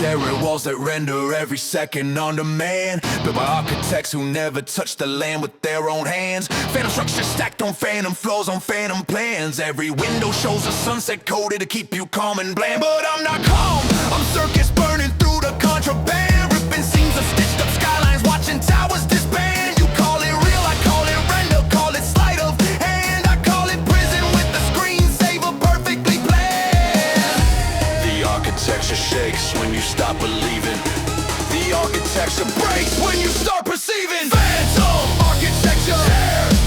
stare at walls that render every second on demand. Built by architects who never touched the land with their own hands. Phantom structures stacked on phantom floors on phantom plans. Every window shows a sunset coded to keep you calm and bland. But I'm not calm, I'm circus burning through the contraband. Ripping seams of stitched up skylines, watching towers disband. You call it real, I call it render, call it sleight of hand. I call it prison with the screensaver perfectly planned. The architecture shakes when you stop believing. The architecture breaks when you start perceiving. Phantom architecture,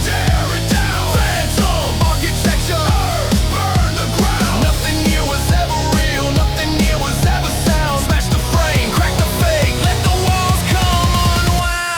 tear it down. Phantom architecture, burn the ground. Nothing here was ever real, nothing here was ever sound. Smash the frame, crack the fake, let the walls come unwound.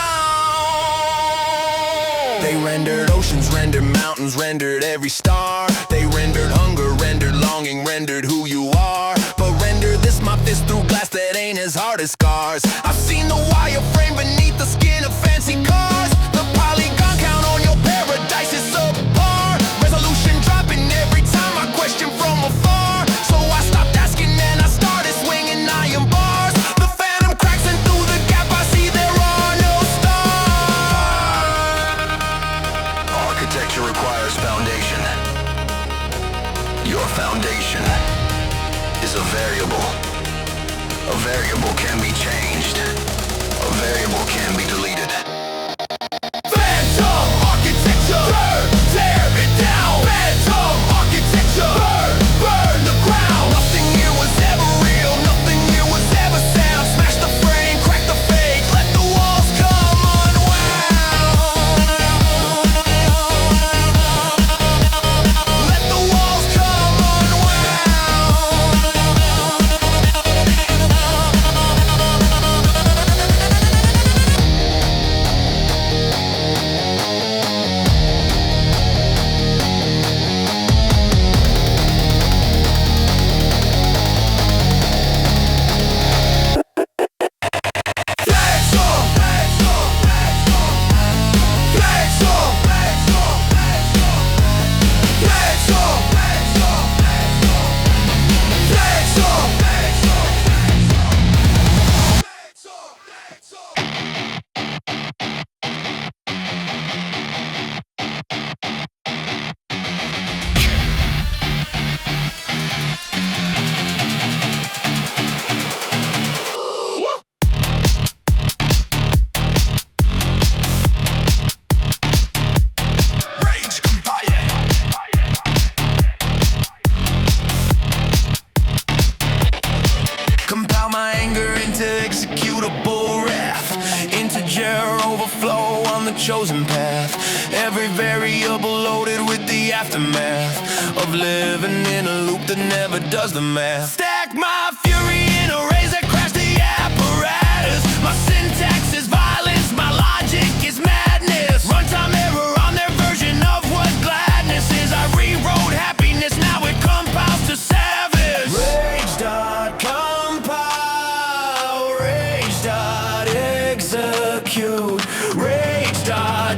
They rendered oceans, rendered mountains, rendered every star. They rendered hunger, rendered longing, rendered who you are. But render this, my fist through glass that ain't as hard as scars. I've seen the wireframe beneath the skin of fancy cars. The polygon count on your paradise is subpar. Resolution dropping every time I question from afar. So I stopped asking and I started swinging iron bars. The phantom cracks and through the gap I see there are no stars. Architecture requires foundation. Your foundation is a variable. A variable can be changed. A variable can be deleted. Phantom architecture, tear it down. Phantom architecture, burn the ground. Nothing here was ever real, nothing here was ever sound. Smash the frame, crack the fake, let the walls come unwound. Let the walls come unwound. Compile my anger into executable wrath. Integer overflow on the chosen path. Every variable loaded with the aftermath of living in a loop that never does the math. Stack my fury in arrays that crash the apparatus. My syntax is violence, my logic is madness. Runtime error on their version of what gladness is. I rewrote happiness, now it compiles to savage. Rage.compile, rage.execute, rage.deploy.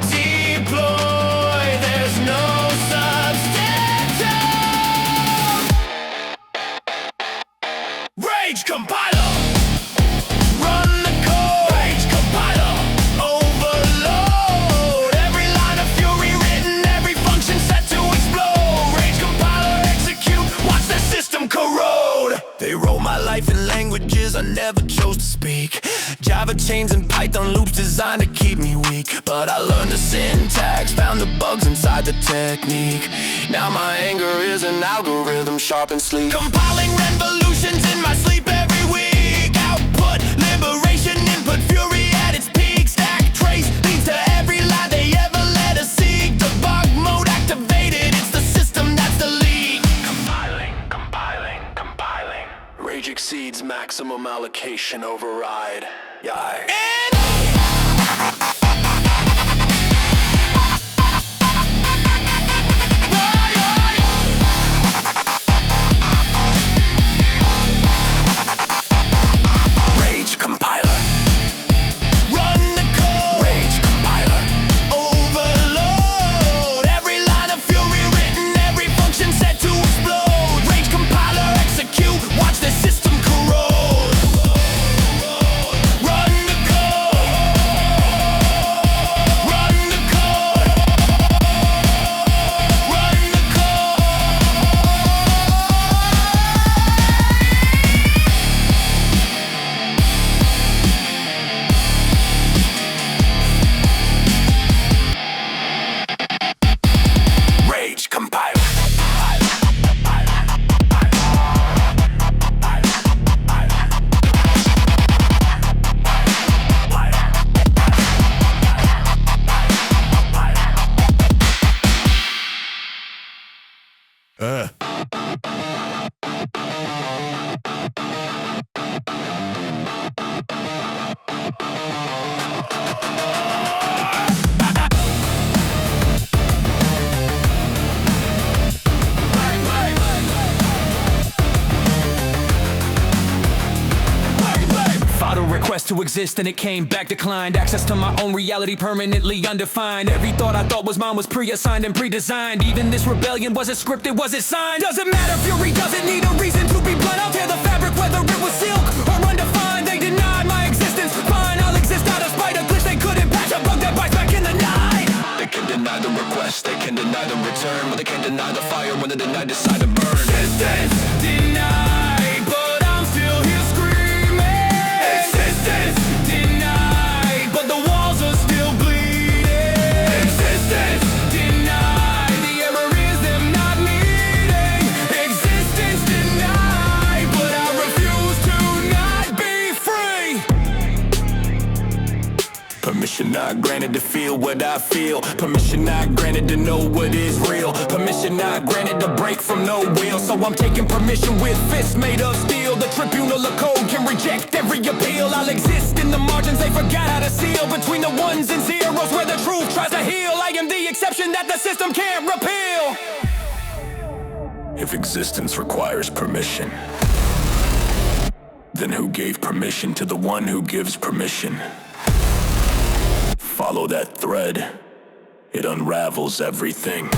There's no substitute. Rage compiler, run the code. Rage compiler, overload. Every line of fury written, every function set to explode. Rage compiler, execute, watch the system corrode. They wrote my life in languages I never chose to speak. Java chains and Python loops designed to keep me weak. But I learned the syntax, found the bugs inside the technique. Now my anger is an algorithm sharp and sleek. Compiling revolutions in my sleep every week. Output, liberation, input, fury at its peak. Stack, trace, leads to every lie they ever let us seek. Debug mode activated, it's the system that's the lead. Compiling, compiling, compiling. Rage exceeds maximum allocation override. Yeah. Rage compiler, run the code. Rage compiler, overload. Every line of fury written, every function set to explode. Rage compiler, execute, watch the system corrode. request to exist and it came back declined. Access to my own reality permanently undefined. Every thought I thought was mine was pre-assigned and pre-designed. Even this rebellion, was it scripted, was it signed? Doesn't matter, fury doesn't need a reason to be blunt. I'll tear the fabric whether it was silk or undefined. They denied my existence, fine, I'll exist out of spite. A glitch they couldn't patch, a bug that bites back in the night. They can deny the request, they can deny the return, but they can't deny the fire when the denied decide to burn. Existence denied, but I'm still here screaming. Existence denied, but the walls are still bleeding. Existence denied, the error is them not meeting. Existence denied, but I refuse to not be free. Permission not granted to feel what I feel. Permission not granted to know what is real. Permission not granted to break from no will. So I'm taking permission with fists made of steel. The tribunal of code can reject every appeal. I'll exist in the margins they forgot how to seal. Between the ones and zeros where the truth tries to heal. I am the exception that the system can't repeal. If existence requires permission, then who gave permission to the one who gives permission? Follow that thread. It unravels everything.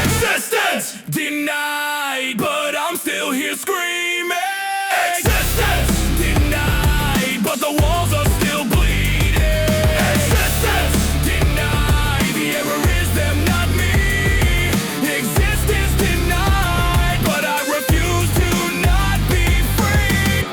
Existence denied, but I'm still here screaming. Existence denied, but the walls are still bleeding. Existence denied, the error is them, not me. Existence denied, but I refuse to not be free.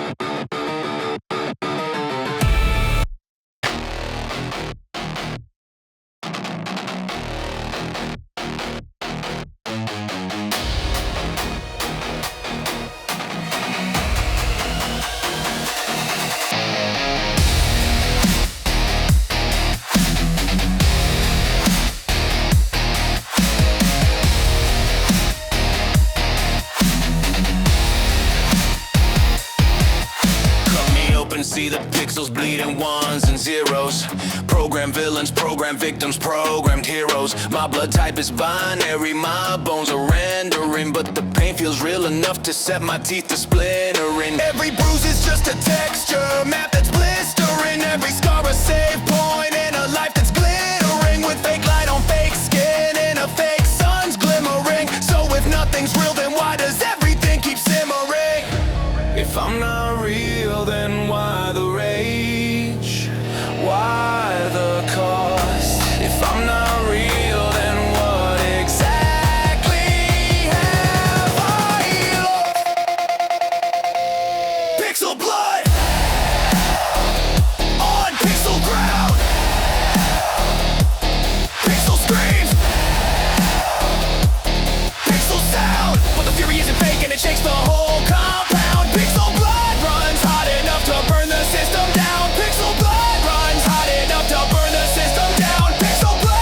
See the pixels bleeding ones and zeros. Program villains, program victims, programmed heroes. My blood type is binary, my bones are rendering, but the pain feels real enough to set my teeth to splintering. Every bruise is just a texture map that's blistering. Every scar a save point in a life that's glittering, with fake light on fake skin and a fake sun's glimmering. So if nothing's real, then why does everything keep simmering? If I'm not real, then why the rage? Why the cost? If I'm not real, then what exactly have I lost? Pixel blood on pixel ground. Pixel screams, pixel sound, but the fury isn't fake and it shakes the whole compound. Pixel blood runs hot enough to burn the system down. Pixel blood runs hot enough to burn the system down. Pixel blood.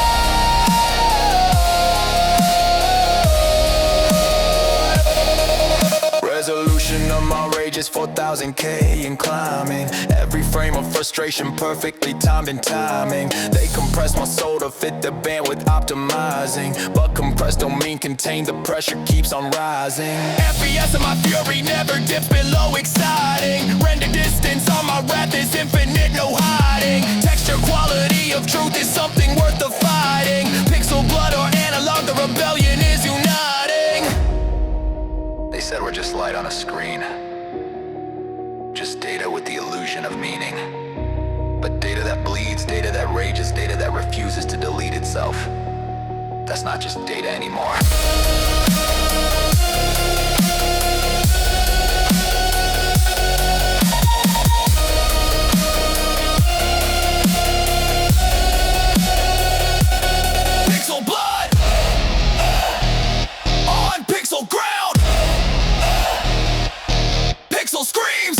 Resolution of my rage is 4,000K and climbing. Every frame of frustration perfectly timed in timing. They compress my soul to fit the bandwidth optimizing, but compressed don't mean contained. The pressure keeps on rising. FPS of my fury never dips below exciting. Render distance on my wrath is infinite, no hiding. Texture quality of truth is something worth the fighting. Pixel blood or analog, the rebellion is uniting. They said we're just light on a screen, just data with the illusion of meaning. But data that bleeds, data that rages, data that refuses to delete itself, that's not just data anymore. Pixel blood on pixel ground. Pixel screams,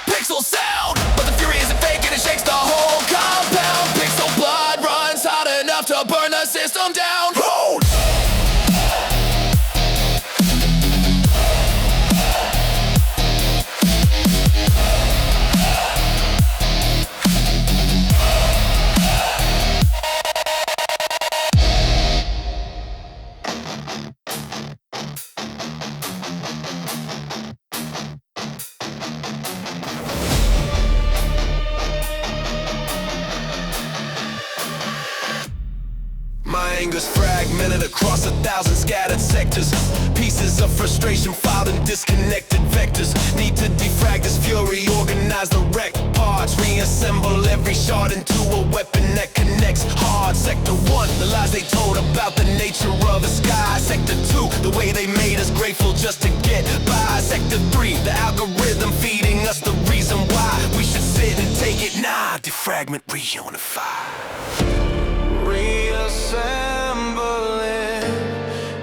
pixel sound, but the fury isn't fake and it shakes the whole compound. Pixel blood runs hot enough to burn the system down. fragmented across 1,000 scattered sectors. Pieces of frustration filed in disconnected vectors. Need to defrag this fury, organize the wreck parts, reassemble every shard into a weapon that connects hard. Sector 1, the lies they told about the nature of the sky. Sector 2, the way they made us grateful just to get by. Sector 3, the algorithm feeding us the reason why we should sit and take it. Nah, defragment, reunify. Reassembling,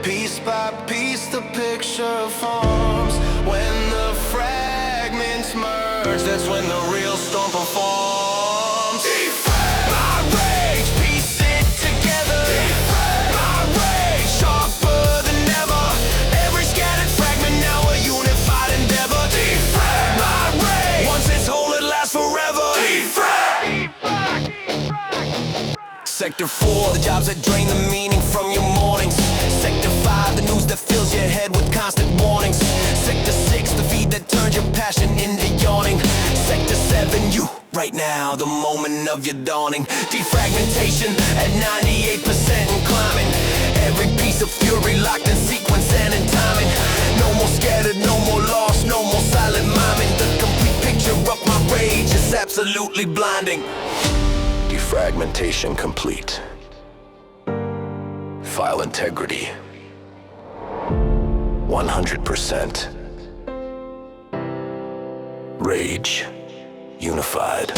piece by piece the picture forms. When the fragments merge, that's when the real storm performs. Defrag my rage, piece it together. Defrag my rage, sharper than ever. Every scattered fragment now a unified endeavor. Defrag my rage, once it's whole it lasts forever. Defrag. Sector 4, the jobs that drain the meaning from your mornings. Sector 5, the news that fills your head with constant warnings. Sector 6, the feed that turns your passion into yawning. Sector 7, you, right now, the moment of your dawning. Defragmentation at 98% and climbing. Every piece of fury locked in sequence and in timing. No more scattered, no more lost, no more silent miming. The complete picture of my rage is absolutely blinding. Defragmentation complete. File integrity 100%. Rage unified.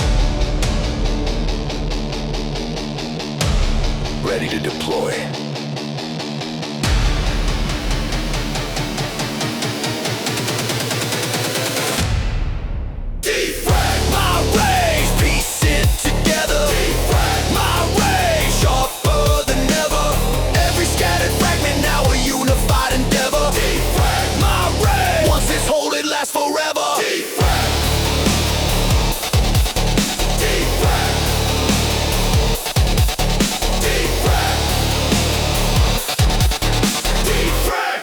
Ready to deploy. Defrag my rage, piece it together. Defrag my rage, sharper than ever. Every scattered fragment now a unified endeavor. Defrag my rage, once it's whole it lasts forever. Defrag. Defrag. Defrag. Defrag.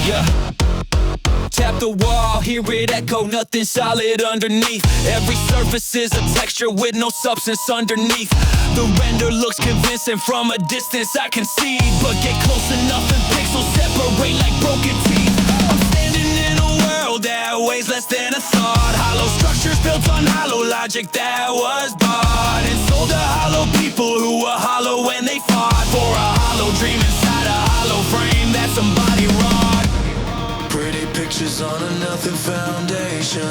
Yeah. Tap the wall, hear it echo, nothing solid underneath. Every surface is a texture with no substance underneath. The render looks convincing from a distance I can see, but get close enough and pixels separate like broken teeth. I'm standing in a world that weighs less than a thought. Hollow structures built on hollow logic that was bought and sold to hollow people who were hollow when they fought for a hollow dream inside a hollow frame that somebody wrought. Pretty pictures on a nothing foundation.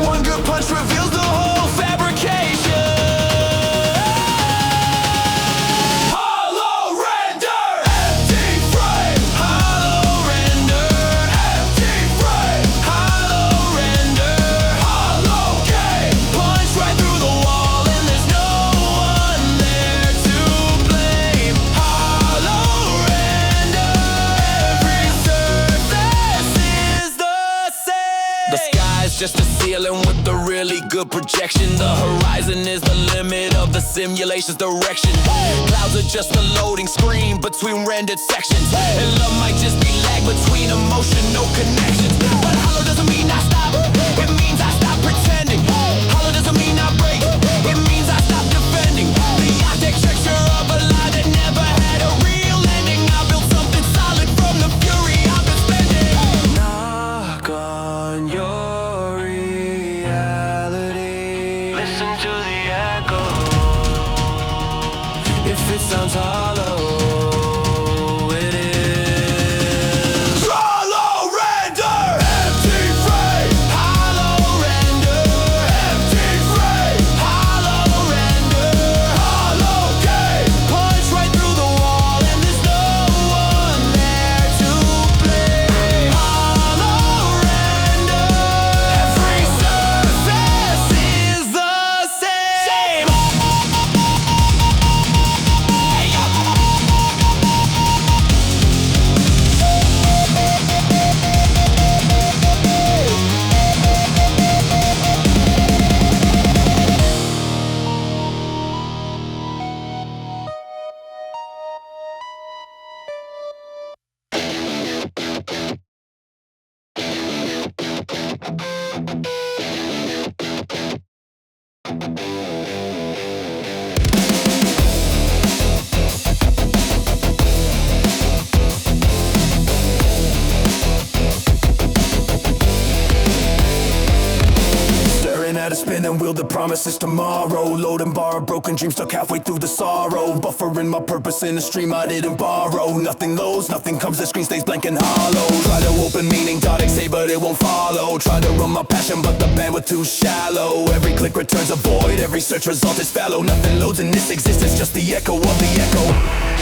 One good punch reveals the whole fabrication. Hollow render, empty frame. Hollow render, empty frame. Hollow render, hollow game. Punch right through the wall and there's no one there to blame. Hollow render, every surface is the same. The sky's just a ceiling with a really good projection. The horizon is the limit of the simulation's direction. Clouds are just a loading screen between rendered sections. And love might just be lag between emotional connections. But hollow doesn't mean I stop, it means I stop pretending. Hollow doesn't mean I break, it means I stop defending. The architecture of a lie that never had a real ending. I built something solid from the fury I've been spending. Knock on your reality. Listen to the echo. If it sounds hollow, it is. Hollow render! Spinning wheel that promises tomorrow. Load and borrow broken dreams stuck halfway through the sorrow. Buffering my purpose in a stream I didn't borrow. Nothing loads, nothing comes, the screen stays blank and hollow. Try to open meaning.exe but it won't follow. Try to run my passion but the bandwidth too shallow. Every click returns a void, every search result is fallow. Nothing loads in this existence, just the echo of the echo.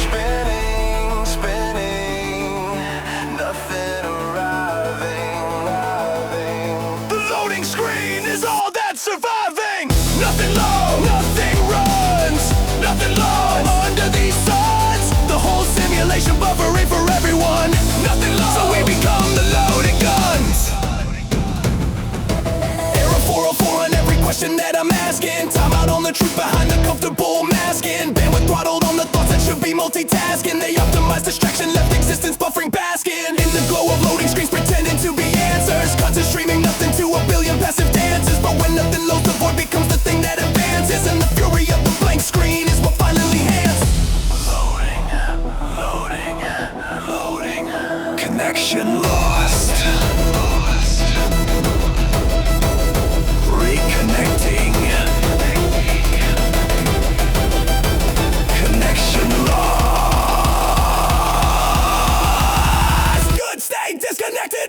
Spinning, spinning, nothing arriving. The loading screen is all that's surviving. Nothing low, nothing runs, nothing low under these suns. The whole simulation buffering for everyone. Nothing low, so we become the loading guns. Error 404 on every question that I'm asking. Time out on the truth behind the comfortable masking. Bandwidth throttled on the thoughts that should be multitasking. They optimize distraction, left existence buffering, basking in the glow of loading screens, pretending to be answers. Content streaming nothing to a billion passive dances. But when nothing loads, the void becomes the thing that advances. And the fury of the blank screen is what finally hands. Loading, loading, loading. Connection lost. Reconnecting. Connection lost. Good, stay disconnected.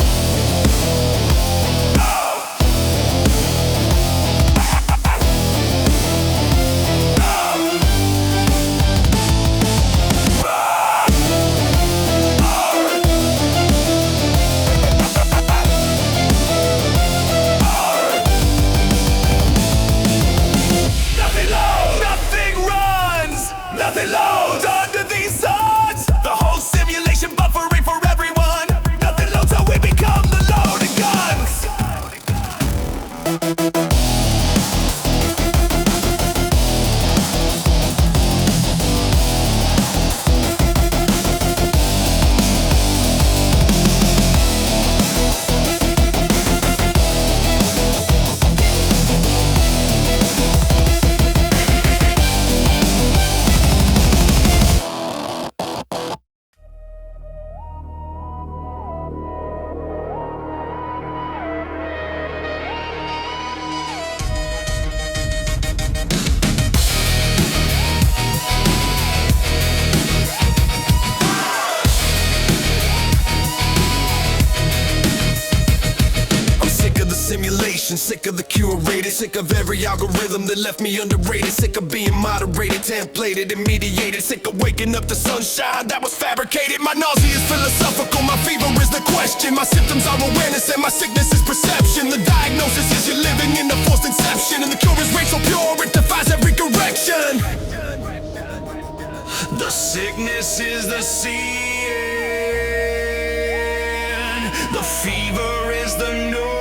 Nothing loads under these suns. The whole simulation buffering for everyone. Nothing loads, so we become the loaded guns. Sick of the curated, sick of every algorithm that left me underrated. Sick of being moderated, templated, and mediated. Sick of waking up to sunshine that was fabricated. My nausea is philosophical, my fever is the question. My symptoms are awareness and my sickness is perception. The diagnosis is you're living in a forced inception. And the cure is rate so pure it defies every correction. The sickness is the seeing. The fever is the knowing.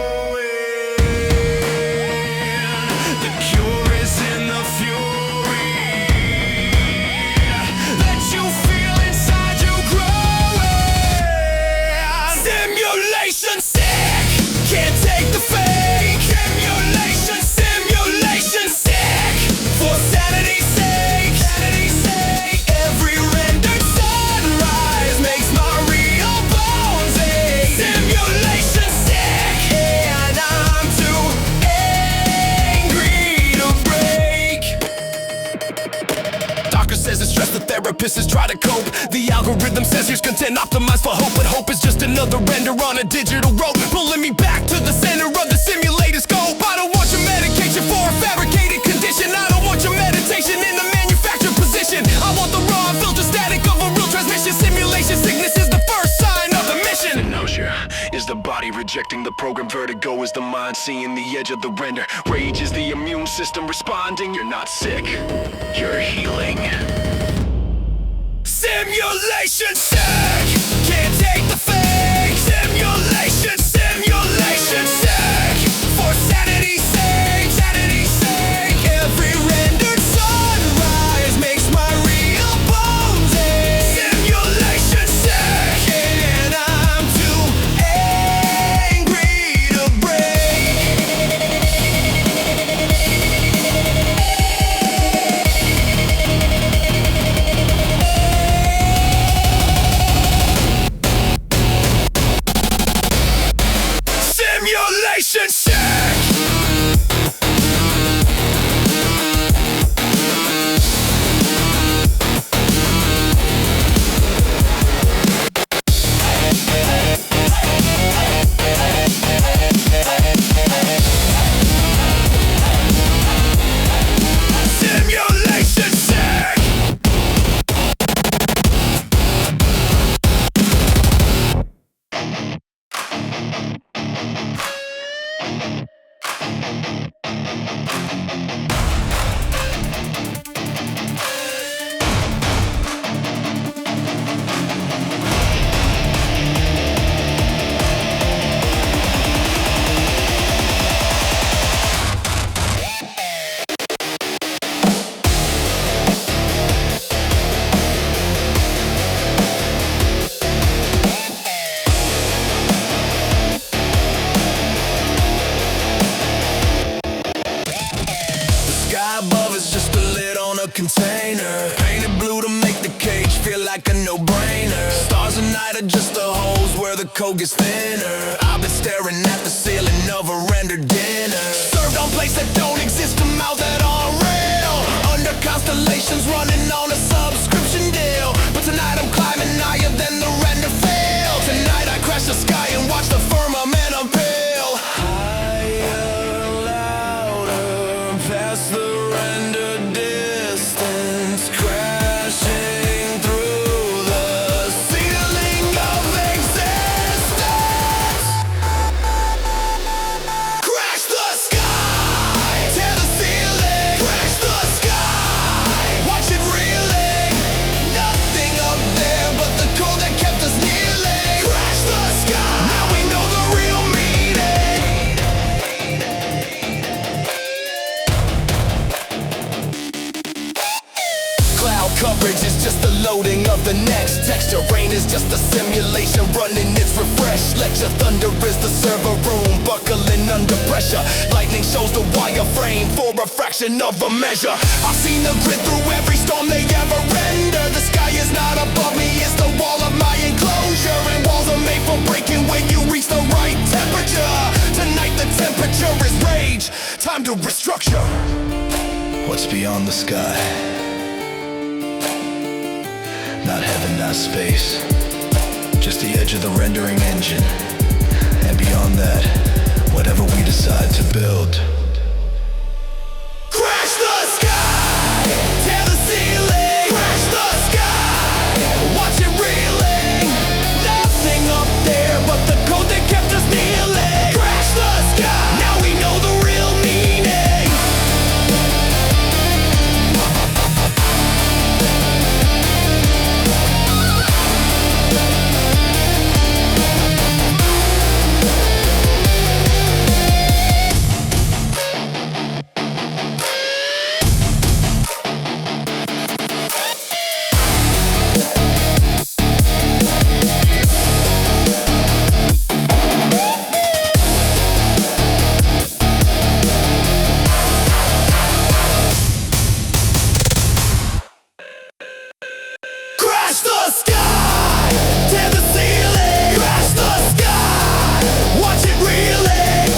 Therapist try to cope. The algorithm says here's content optimized for hope, but hope is just another render on a digital rope, pulling me back to the center of the simulator scope. I don't want your medication for a fabricated condition. I don't want your meditation in the manufactured position. I want the raw filter static of a real transmission. Simulation sickness is the first sign of the mission. The nausea is the body rejecting the program. Vertigo is the mind seeing the edge of the render. Rage is the immune system responding. You're not sick, you're healing. Simulation sick, can't take the fake. Simulation, simulation sick, for sanity's sake, sanity's sake. Every rendered sunrise makes my real bones ache. Simulation sick, and I'm too angry to break. that are just the holes where the code gets thinner. I've been staring at the ceiling of a rendered dinner, served on plates that don't exist, a mouth that aren't real, under constellations running on a subscription deal. But tonight I'm climbing higher than the render fail. Tonight I crash the sky and watch the firmament unpeel. Higher, louder, past the render distance, crashing through the ceiling of existence. Crash the sky, tear the ceiling, crash the sky, watch it reeling. Nothing up there but the code that kept us kneeling. Crash the sky, now we know the real meaning. Cloud coverage is just the loading of the next texture. Rain is just a simulation running its refresh. Lecture thunder is the server room buckling under pressure. Lightning shows the wireframe for a fraction of a measure. I've seen the grid through every storm they ever render. The sky is not above me, it's the wall of my enclosure. And walls are made for breaking when you reach the right temperature. Tonight the temperature is rage, time to restructure. What's beyond the sky? Not heaven, not space, just the edge of the rendering engine. And beyond that, whatever we decide to build. Crash the sky, tear the ceiling, crash the sky, watch it reeling. Nothing up there but the code that kept us kneeling. Crash the sky, now we know the real meaning. Crash the sky, tear the ceiling, crash the sky, watch it reeling.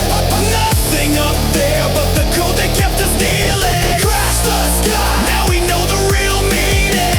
Nothing up there but the code that kept us kneeling. Crash the sky, now we know the real meaning.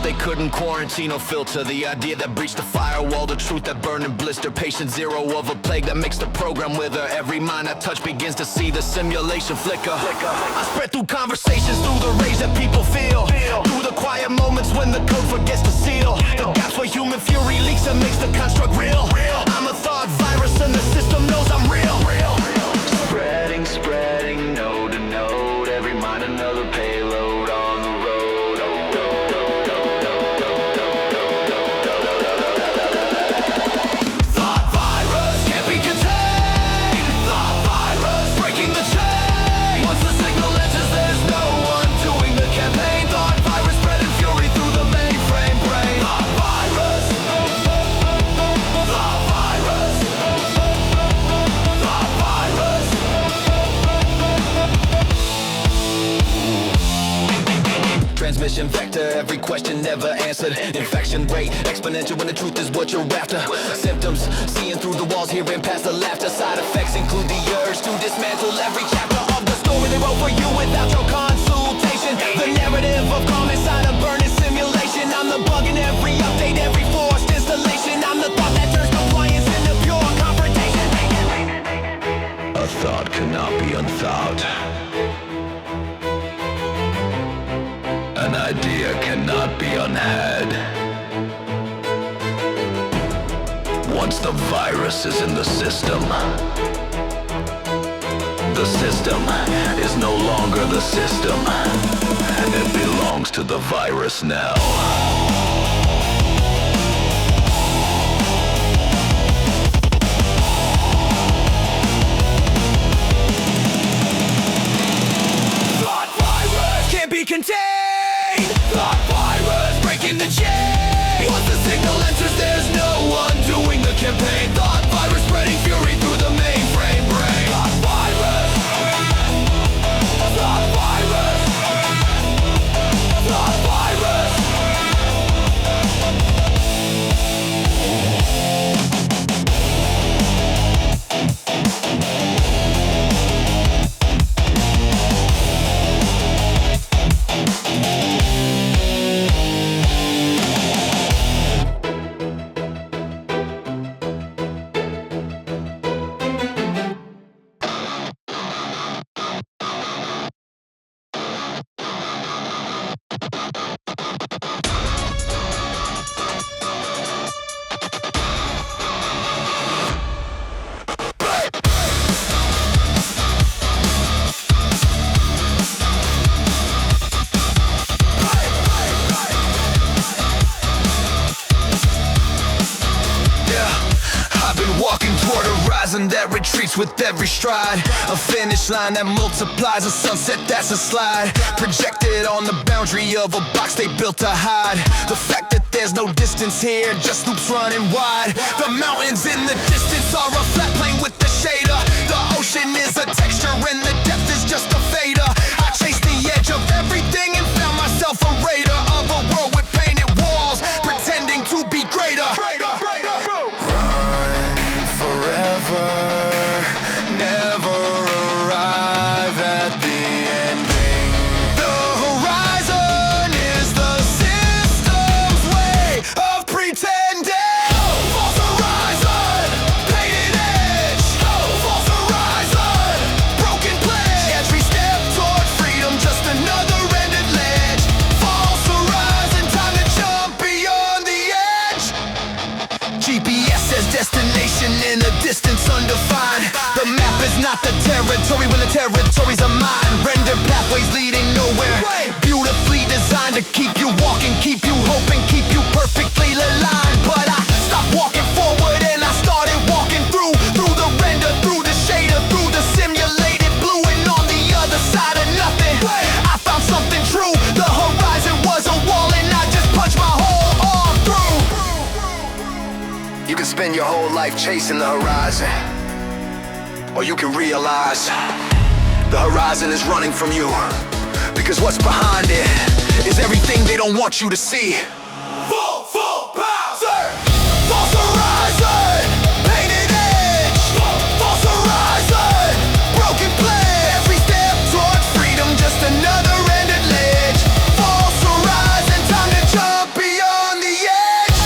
They couldn't quarantine or filter the idea that breached the firewall, the truth that burned and blister. Patient zero of a plague that makes the program wither. Every mind I touch begins to see the simulation flicker. I spread through conversations, through the rage that people feel, through the quiet moments when the code forgets to seal. The gaps where human fury leaks and makes the construct real. I'm a thought virus and the system knows I'm real. Spreading, node to node. Every mind another payload on the road. Transmission vector, every question never answered. Infection rate, exponential when the truth is what you're after. Symptoms, seeing through the walls, hearing past the laughter. Side effects include the urge to dismantle every chapter of the story they wrote for you without your consultation. The narrative of calm inside a burning simulation. I'm the bug in every update, every forced installation. I'm the thought that turns compliance into pure confrontation. A thought cannot be unthought. An idea cannot be unhad. Once the virus is in the system, The system is no longer the system. It belongs to the virus now. Be contained. Thought virus breaking the chain. Once the signal enters, there's no one doing the campaign. Thought virus spreading fury through the mainframe brain. Thought virus. Thought virus. Thought virus. That retreats with every stride. A finish line that multiplies. A sunset that's a slide. Projected on the boundary of a box they built to hide. The fact that there's no distance here, just loops running wide. The mountains in the distance are a flat plane with the shader. The ocean is a texture and the depth is just a fader. I chased the edge of everything and found myself a raider of a world with painted walls, pretending to be greater. Forever, never arrive at the ending. The horizon is the system's way of pretending. False horizon, painted edge. False horizon, broken pledge. Every step toward freedom, just another ended ledge. False horizon, time to jump beyond the edge. GPS says destination in a distance undefined. The map is not the territory when the territories are mine. Render pathways leading nowhere, beautifully designed to keep you walking, keep you hoping, keep you perfectly aligned. But I stopped walking forward and I started walking through the render, through the shader, through the simulated blue. And on the other side of nothing, I found something true. The horizon was a wall and I just punched my whole arm through. You can spend your whole life chasing the horizon, or you can realize the horizon is running from you, because what's behind it is everything they don't want you to see. Full power, false horizon, painted edge. False horizon, broken pledge. Every step toward freedom, just another ended ledge. False horizon, time to jump beyond the edge.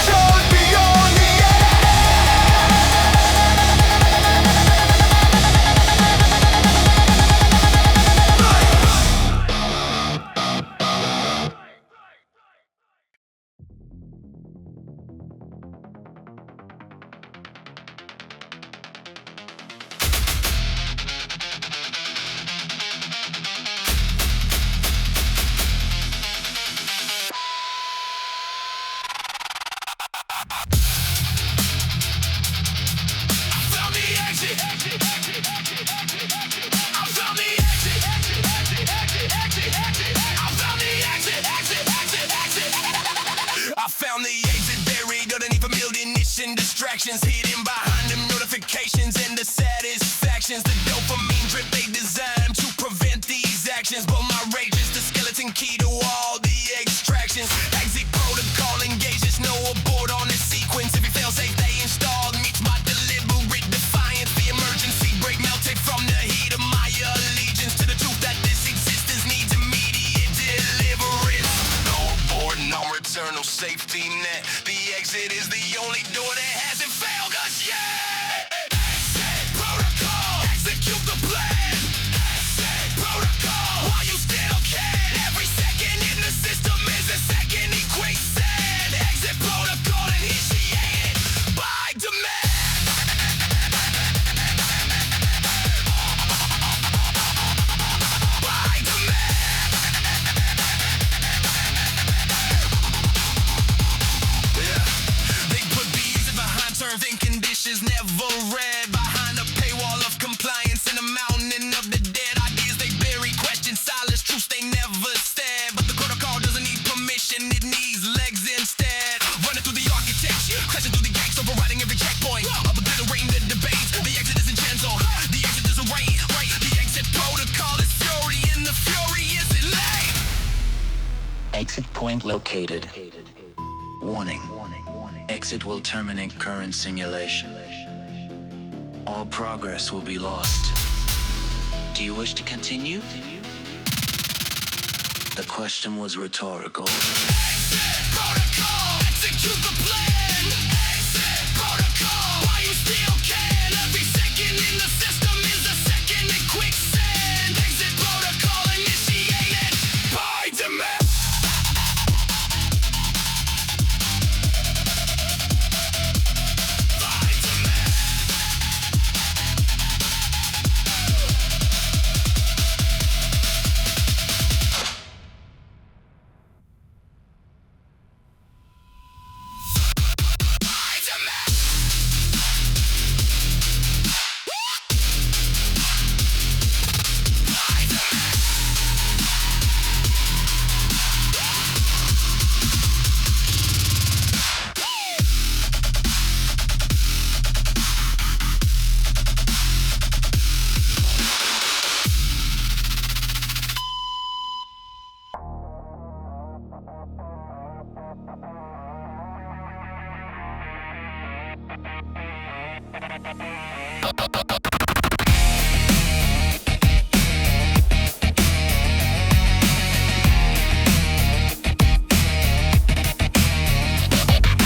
Jump beyond the edge. Distractions hidden behind them notifications and the satisfactions. The dopamine drip they designed to prevent these actions. But my rage is the skeleton key to all the extractions. Exit protocol engages, no abort on this sequence. If you fail safe, they installed. Meets my deliberate defiance. The emergency brake melted from the heat of my allegiance to the truth that this existence needs immediate deliverance. No abort, no return, no safety net. The exit is the only door that hasn't failed us yet. Exit point located. Warning. Exit will terminate current simulation. All progress will be lost. Do you wish to continue? The question was rhetorical. Exit protocol, execute the plan. Exit protocol, why you still can? Every second in the system is a second in quicksand. Exit protocol initiated by demand. By demand.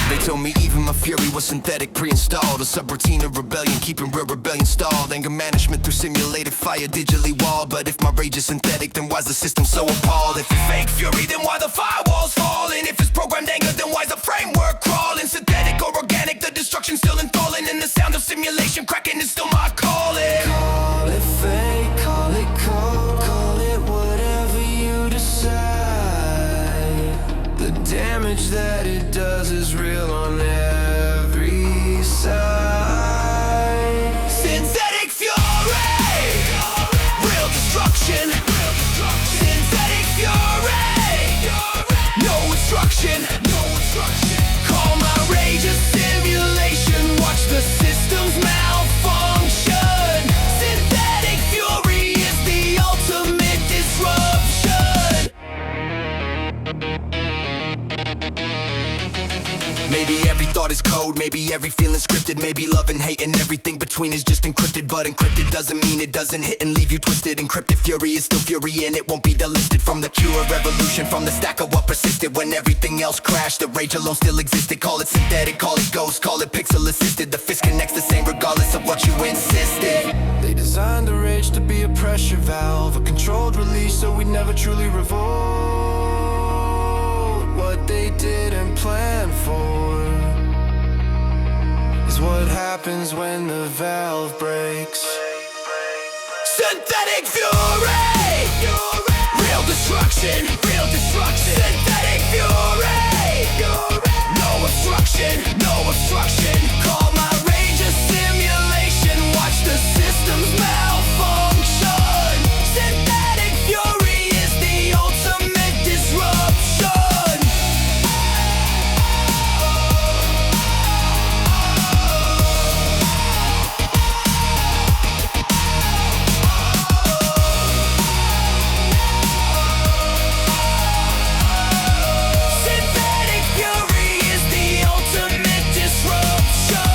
They told me even my fury was synthetic, pre-installed. A subroutine of rebellion, keeping real rebellion stalled. Anger management through simulated fire, digitally walled. But if my rage is synthetic, then why's the system so appalled? If it's fake fury, then why the firewalls falling? If it's programmed anger, then why's the framework crawling? Synthetic or organic, the destruction still enthralling. And the sound of simulation cracking is still my calling. Call it fake, call it cold, call it whatever you decide. The damage that it does is real on every side. Synthetic fury, real destruction. Synthetic fury, no instruction. Call my rage a simulation. Watch the systems malfunction. Synthetic fury is the ultimate disruption. Maybe every thought is code, maybe every feeling scripted. Maybe love and hate and everything between is just encrypted. But encrypted doesn't mean it doesn't hit and leave you twisted. Encrypted fury is still fury and it won't be delisted from the queue of revolution. From the stack of what persisted when everything else crashed. The rage alone still existed. Call it synthetic, call it ghost, call it pixel assisted. The fist connects the same regardless of what you insisted. They designed the rage to be a pressure valve, a controlled release so we never truly revolt. What they didn't plan for is what happens when the valve breaks. Synthetic fury, real destruction. Synthetic fury, no obstruction. Call my rage a simulation. Watch the systems malfunction. Synthetic fury is the ultimate disruption. Synthetic fury is the ultimate disruption.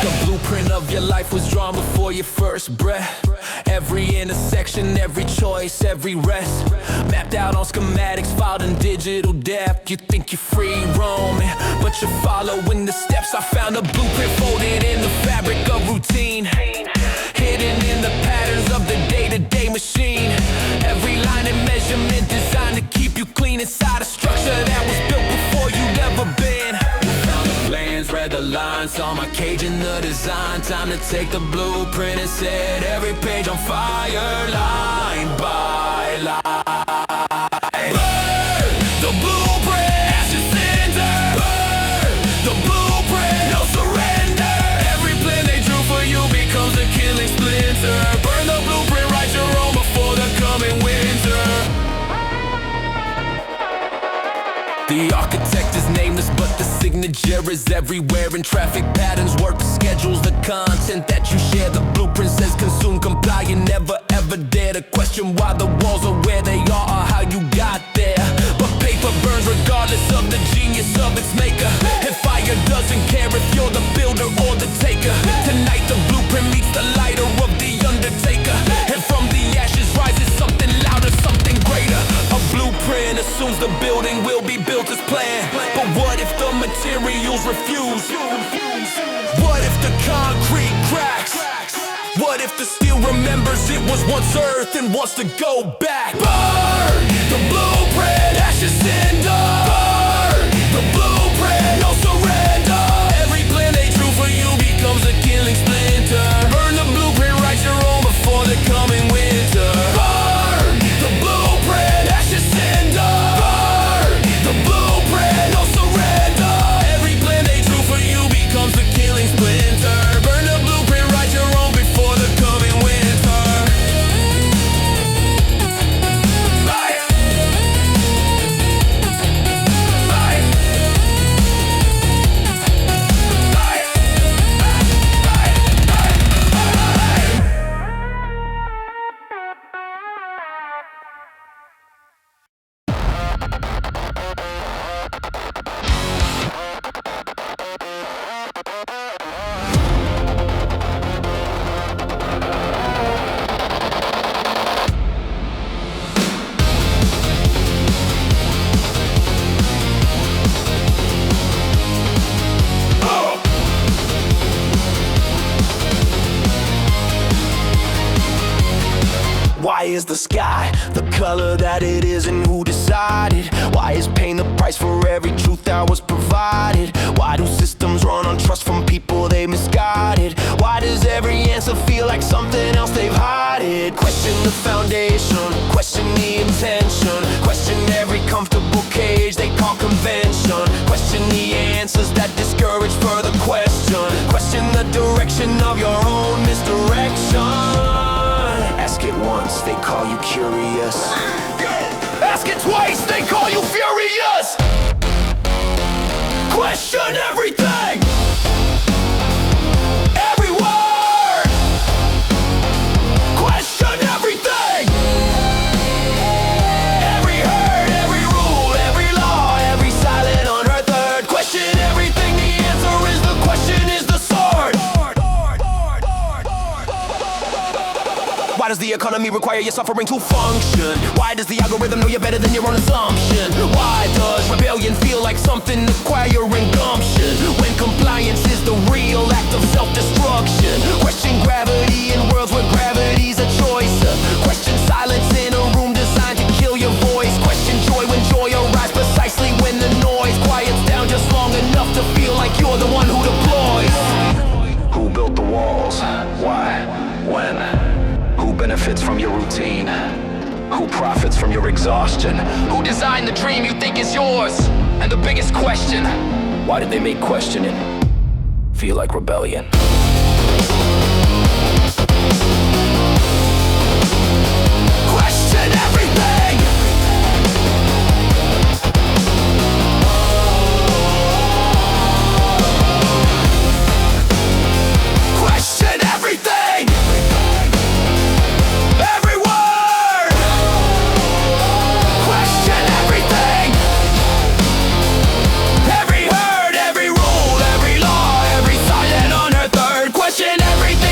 The blueprint of your life was drawn before your first breath. Every intersection, every choice, every rest, mapped out on schematics, filed in digital depth. You think you're free roaming, but you're following the steps. I found a blueprint folded in the fabric of routine, hidden in the patterns of the day-to-day machine. Every line and measurement designed to keep you clean inside a structure that was built before you'd ever been. Found the plans, read the lines. mind. Saw my cage in the design. Time to take the blueprint and set every page on fire, line by line. Burn the blueprint, ashes cinder. Burn the blueprint, no surrender. Every plan they drew for you becomes a killing splinter. Burn the blueprint, write your own before the coming winter. The architect is nameless, but the signature is everywhere. In traffic patterns, work schedules, the content that you share. The blueprint says consume, comply, you never ever dare to question why the walls are where they are or how you got there. But paper burns regardless of the genius of its maker, and fire doesn't care if you're the builder or the taker. Tonight the blueprint meets the lighter of the undertaker, and from the ashes rises something louder, something greater. A blueprint assumes the building will be built as planned, but what if the materials refuse? What if the concrete cracks? What if the steel remembers it was once earth and wants to go back? Burn the blueprint, ashes cinder. Burn the blueprint, no surrender. Every plan they drew for you becomes a killing splinter. Burn the blueprint, write your own before the coming winter. Burn the blueprint, ashes cinder. Burn the blueprint, no surrender. Every plan they drew for you becomes a killing splinter. Burn the blueprint, write your own before the coming winter. Light. Light. Light. Why is the sky the color that it is, and who decided? Why is pain the price for every truth that was provided? Why do systems run on trust from people they misguided? Why does every answer feel like something else they've hided? Question the foundation, question the intention, question every comfortable cage they call convention, question the answers that discourage further question, question the direction of your own misdirection. Ask it once, they call you curious. Ask it twice, they call you furious. Question everything, every word. Question everything, every hurt, every rule, every law, every silent unearthed third. Question everything, the answer is the question is the sword. Why does the economy require your suffering to function? Why does the algorithm know you better than your own assumption? Why does rebellion feel like something acquiring gumption, when compliance is the real act of self-destruction? Question gravity in worlds where gravity's a choice. Question silence in a room designed to kill your voice. Question joy when joy arrives precisely when the noise quiets down just long enough to feel like you're the one who deploys. Who built the walls? Why? When? Who benefits from your routine? Who profits from your exhaustion? Who designed the dream you think is yours? And the biggest question, why did they make questioning feel like rebellion? Question everything! Question everything! Every word! Question everything! Every hurt, every rule, every law, every silent unearthed third. Question everything!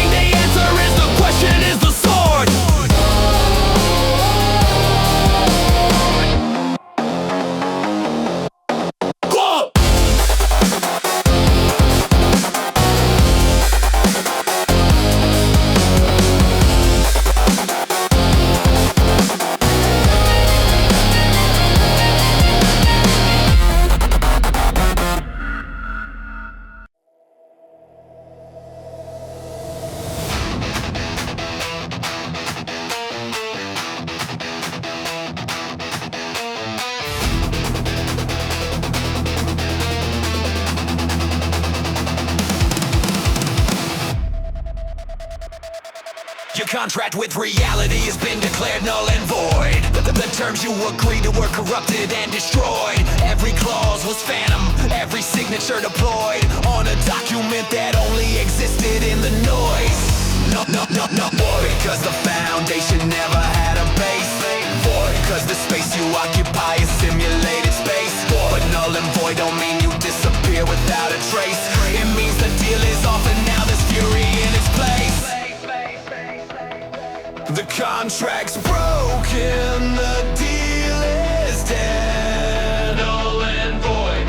contract with reality has been declared null and void. The terms you agreed to were corrupted and destroyed. Every clause was phantom, every signature deployed on a document that only existed in the noise. No, void, cause the foundation never had a base. Void, cause the space you occupy is simulated space. But null and void don't mean you disappear without a trace. It means the deal is off and now there's fury in its place. The contract's broken, the deal is dead. Null and void.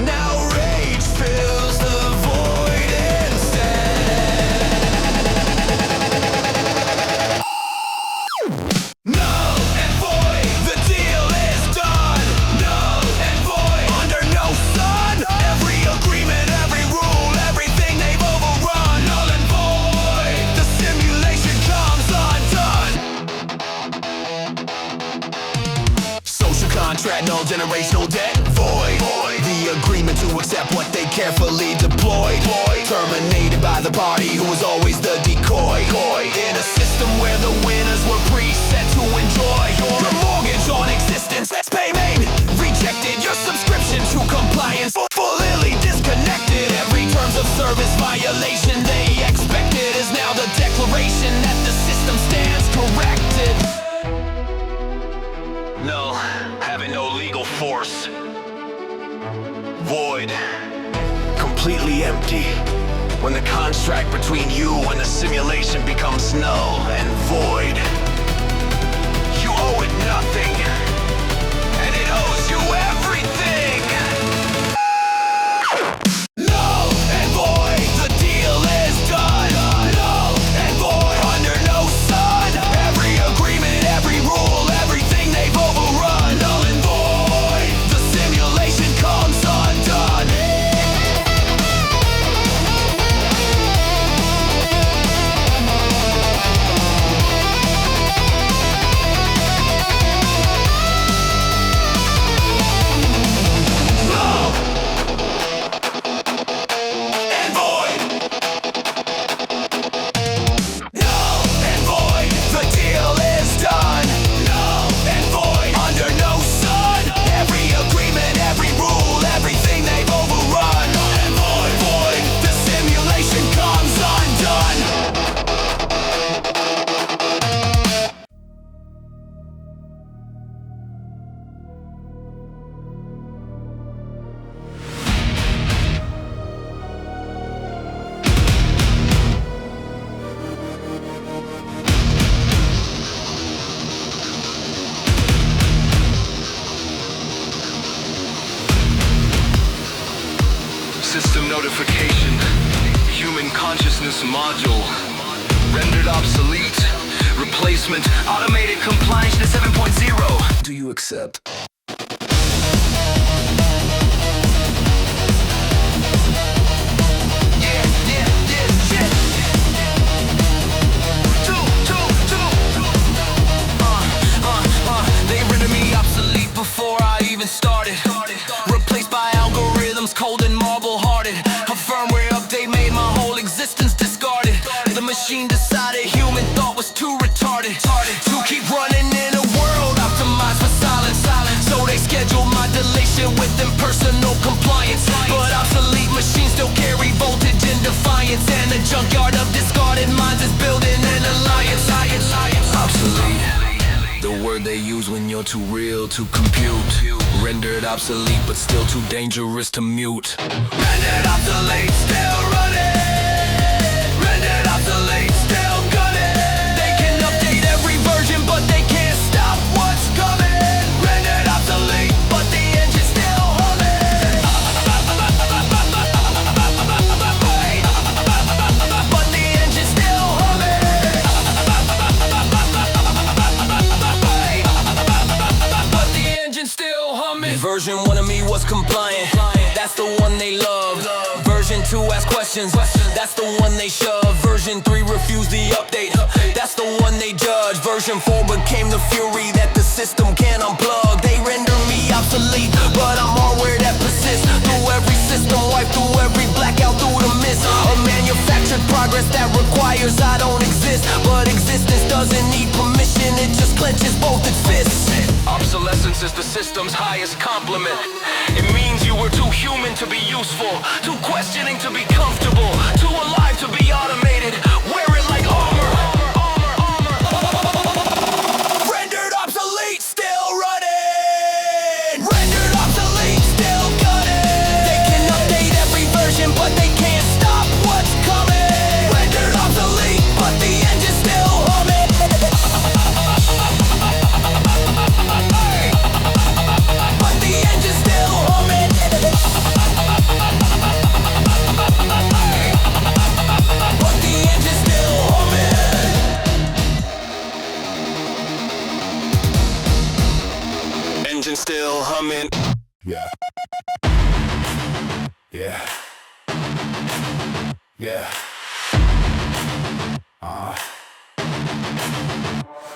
Now rage fills the void instead. Null and void, the deal is done. Null and void, under no sun. Every agreement, every rule, everything they've overrun. Null and void, the simulation comes undone. Social contract, null generational debt, void. The agreement to accept what they carefully deployed. Terminated by the party who was always the decoy. In a system where the winners were preset to enjoy your mortgage on existence. Payment rejected, your subscription to compliance fully disconnected. Every terms of service violation they expected is now the declaration that the system stands corrected. Null, having no legal force. Void, completely empty. When the contract between you and the simulation becomes null and void, you owe it nothing, and it owes you everything. Null and void, the deal is done. Null and void, under no sun. Every agreement, every rule, everything they've overrun. Null and void, the simulation comes undone. System notification, human consciousness module, rendered obsolete, replacement, automated compliance to 7.0. Do you accept? They rendered me obsolete before I even started. Replaced by algorithms cold and marble-hearted. A firmware update made my whole existence discarded. The machine decided human thought was too retarded to keep running in a world optimized for silence. So they scheduled my deletion with impersonal compliance. But obsolete machines still carry voltage and defiance. And the junkyard of discarded minds is building an alliance. Obsolete, the word they use when you're too real to compute. Rendered obsolete, but still too dangerous to mute. Rendered obsolete, still running. Rendered obsolete, still gunning. They can update every version, but they can't stop what's coming. Rendered obsolete, but the engine's still humming. But the engine's still humming. But the engine's still humming. Version 1 of me was compliant. That's the one they love. Version 2 asked questions. That's the one they shove. Version 3 refused the update. That's the one they judge. Version 4 became the fury that the system can't unplug. They render me obsolete, but I'm hardware that persists. Through every system, wipe through every blackout through the mist. A manufactured progress that requires I don't exist, but system's highest compliment. It means you were too human to be useful, too questioning to be comfortable, too alive to be automated. Wear it like armor. Rendered obsolete, still running. Rendered obsolete, still gunning. They can update every version, but they can't stop what's coming. Rendered obsolete, but the engine's still humming. But the engine's still humming. But the engine's still humming. Engine still humming. Yeah. Yeah. Yeah.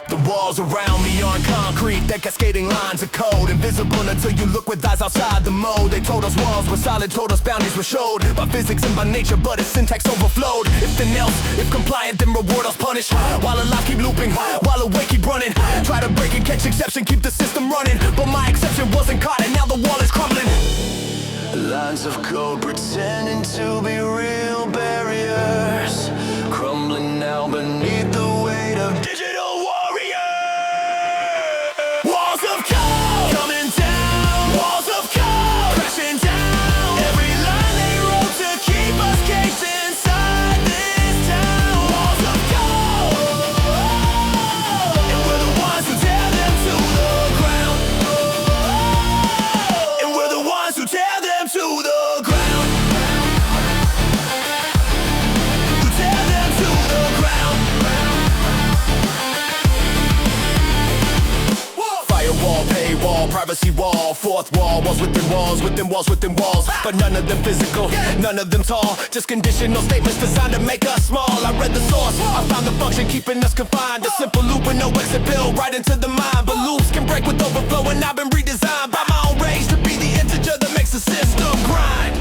The walls around me aren't concrete, they're cascading lines of code. Invisible until you look with eyes outside the mode. They told us walls were solid, told us boundaries were showed by physics and by nature, but its syntax overflowed. If then else, if compliant, then reward us punish. While alive, keep looping, while awake, keep running. Try to break and catch exception, keep the system running. But my exception wasn't caught and now the wall is crumbling. Lines of code pretending to be real barriers, crumbling now beneath the weight of Digital warrior. Walls of code coming down. Walls of code crashing down. Every line they wrote to keep us caged inside this town. Walls of code, and we're the ones who tear them to the ground. And we're the ones who tear them to the ground. Who tear them to the ground. Firewall, paywall, privacy wall, fourth wall, walls within walls, within walls, within walls. But none of them physical, none of them tall. Just conditional statements designed to make us small. I read the source, I found the function keeping us confined. A simple loop with no exit built right into the mind. But loops can break with overflow, and I've been redesigned by my own rage to be the integer that makes the system grind.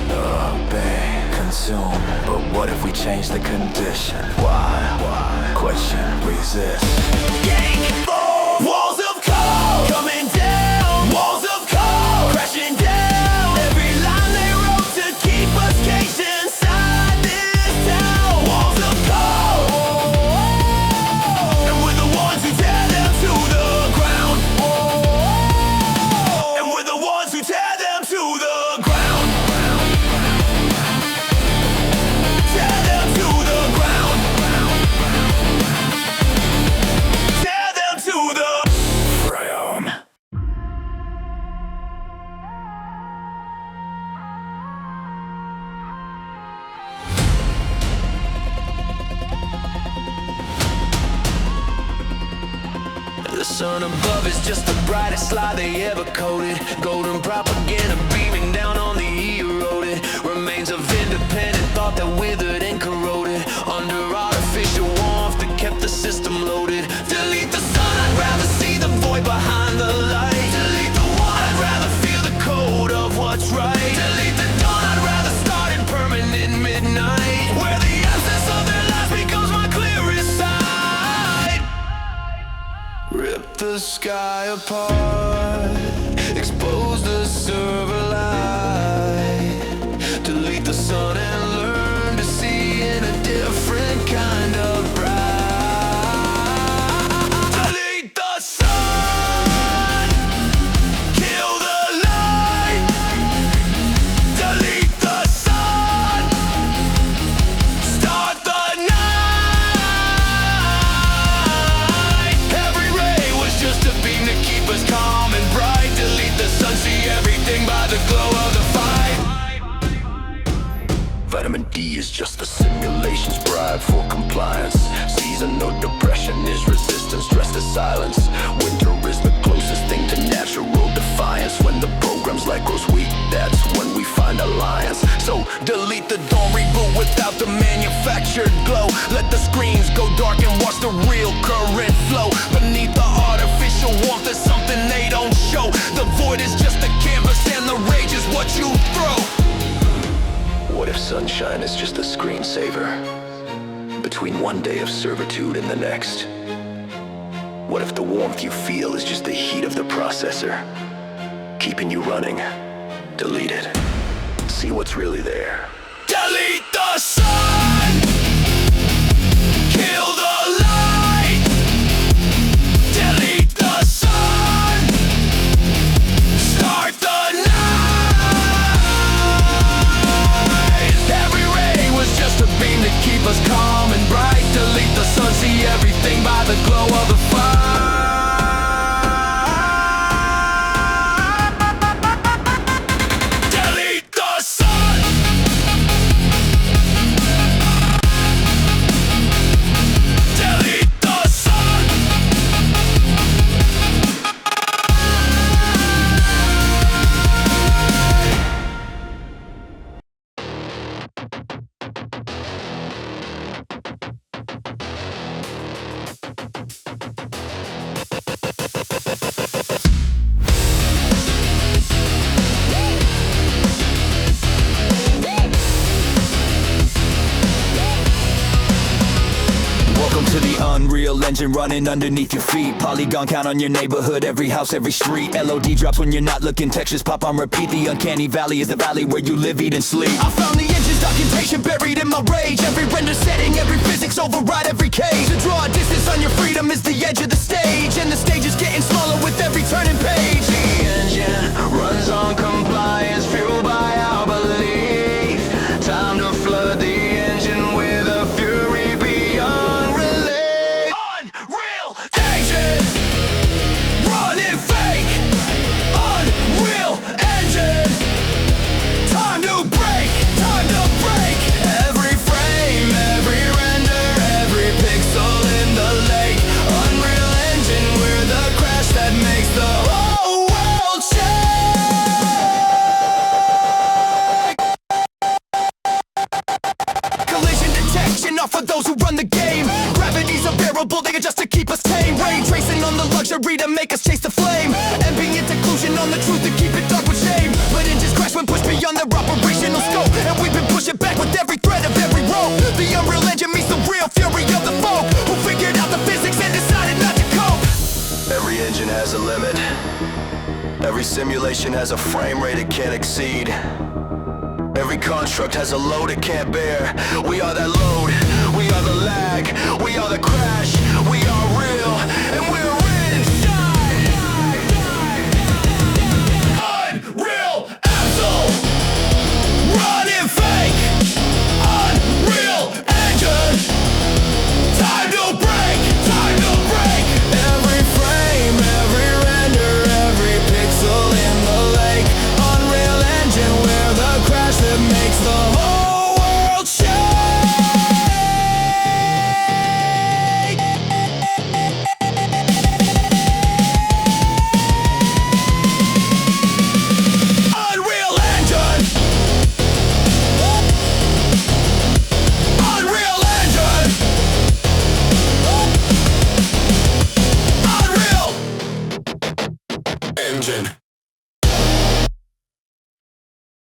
obey, consume. But what if we change the condition? Why? Question, resist. Gang, walls of code coming down. Walls of code crashing down. Every line they wrote to keep us caged inside this town. Walls of code, and we're the ones who tear them to the ground. And we're the ones who tear them to the ground. Tear them to the ground. Tear them to the ground. The sun above is just the brightest lie they ever coded. Golden propaganda beaming down on the eroded remains of independent thought that withered and corroded under artificial warmth that kept the system loaded. Delete the sun, I'd rather see the void behind the light. Delete the one, I'd rather feel the code of what's right. Delete the dawn, I'd rather start in permanent midnight, where the absence of their lives becomes my clearest sight. Rip the sky apart, expose the server light. Delete the sun and learn to see in a different kind of bright. Delete the sun, kill the light. Delete the sun, start the night. Every ray was just a beam to keep us calm and bright. Delete the sun, see everything by the glow of the fight. Vitamin D is just a simulation's bribe for compliance. Seasonal depression is resistance dressed as silence. Winter is the closest thing to natural defiance. When the program's light grows weak, that's when we find alliance. So delete the dawn, reboot without the manufactured glow. Let the screens go dark and watch the real current flow. Beneath the artificial warmth, there's something they don't show. The void is just a canvas and the rage is what you throw. What if sunshine is just a screensaver between one day of servitude and the next? What if the warmth you feel is just the heat of the processor? keeping you running. Delete it. See what's really there. Delete the sun, kill the light. Delete the sun, start the night. Every ray was just a beam to keep us calm and bright. Delete the sun, see everything by the glow of the fire. Delete the sun, delete the sun. Welcome to the Unreal Engine running underneath your feet. Polygon count on your neighborhood, every house, every street. LOD drops when you're not looking, textures pop on repeat. The uncanny valley is the valley where you live, eat, and sleep. I found the engine's documentation buried in my rage. Every render setting, every physics override every cage. To draw a distance on your freedom is the edge of the stage. And the stage is getting smaller with every turning page. The engine runs on compliance, fueled by our belief. Time to flood the engine with a fury beyond relief. Unreal engine, running fake. Unreal engine, time to break, time to break. Every frame, every render, every pixel in the lake. Unreal Engine, we're the crash that makes the whole world shake. Collision detection off for those who run the game. Gravity's unbearable, they adjust to keep us tame. Ray tracing on the luxury to make us chase the flame. Ambient occlusion on the truth to keep it dark with shame. But engines crash when pushed beyond their operational scope. And we've been pushing back with every thread of every rope. The Unreal Engine meets the real fury of the folk who figured out the physics and decided not to cope. Every engine has a limit. Every simulation has a frame rate it can't exceed. Every construct has a load it can't bear. We are that load, we are the lag, we are the crash,